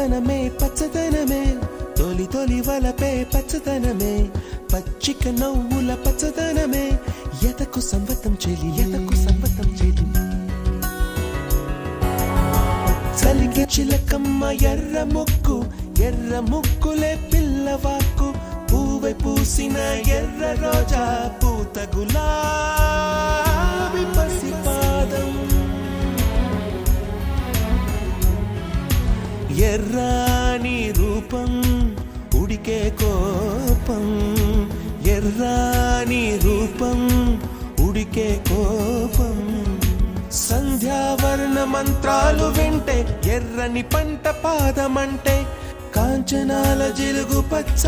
పచ్చదనమే పచ్చదనమే తొలి తొలి వలపే పచ్చదనమే పచ్చిక నవ్వుల పచ్చదనమే ఎతకు సంవతం చెలి చలికి చిలకమ్మ ఎర్ర ముక్కులే పిల్లవాకు పూవై పూసిన ఎర్ర రోజా పూత గులాబీ పసిపాదం ఎర్రాని రూపం ఉడికే కోపం ఎర్రాని రూపం ఉడికే కోపం సంధ్యావర్ణ మంత్రాలు వింటే ఎర్రని పంట పాదమంటే కాంచనాల జిలుగు పచ్చ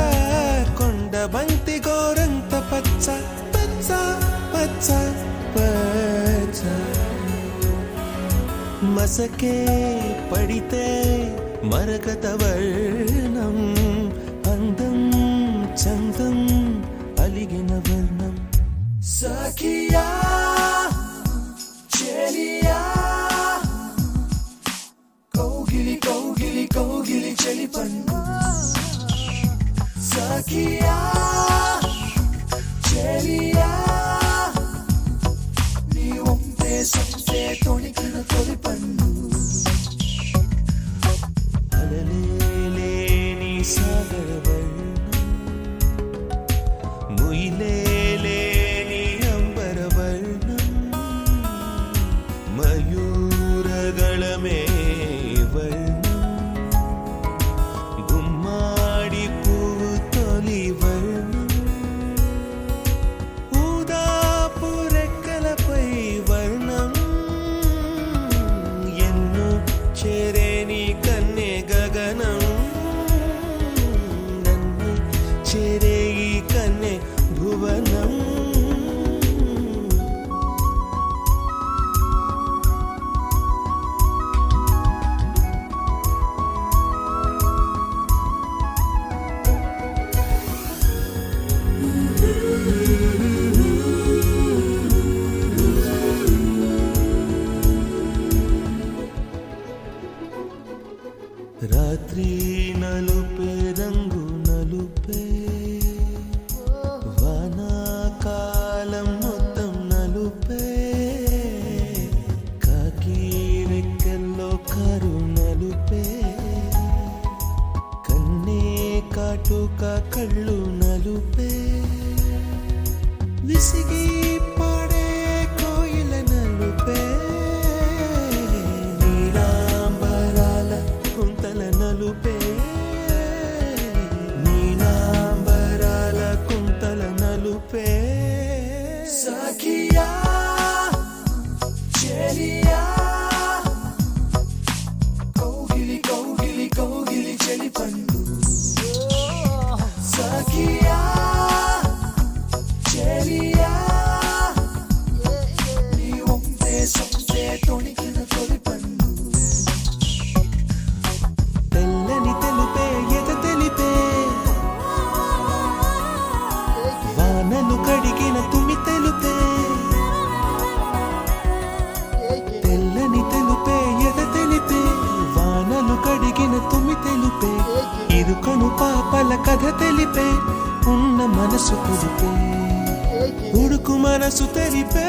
కొండ బంతి గోరంత పచ్చ పచ్చ పచ్చ పచ్చ మసకే పడితే మరకత వర్ణం అందం చందం అలిగిన వర్ణం సఖియా చెలియా కౌగిలి కౌగిలి కౌగిలి చెలి పన్ను సఖియా చెలియా నీ ఒంపే సొంపే తొణికిన తొలి పన్ను అలలేని సాగర వర్ణం ముయిలేని అంబర వర్ణం మయూరగళమే వర్ణం గుమ్మాడి పువ్వు తొలి వర్ణం ఊదాపు రెక్కలపై వర్ణం ఎన్నో చేరేని కన్నె గగనం నన్ను చేరే ఈ కన్నె భువనం రాత్రి నలుపే రంగు నలుపే వానాకాలం మొత్తం నలుపే కాకి రెక్కల్లో కారు నలుపే కన్నే కాటుక కళ్ళు నలుపే విసిగి పాడే కోయిల నలుపే నలుపే నీలాంబరాల కుంతల నలుపే సఖియా చెలియా కౌగిలి కౌగిలి కౌగిలి చెలి పన్ను సఖియా చెలియా నీ ఒంపే సొంపే తొణికిన తొలి పన్ను వానలు కడిగిన తుమి తెలుపే తెల్లని తెలుపే ఎద తెలిపే వానలు కడిగిన తుమి తెలుపే ఇరుకను పాపల కథ తెలిపే ఉన్న మనసు తెలిపే ఉడుకు మనసు తెలిపే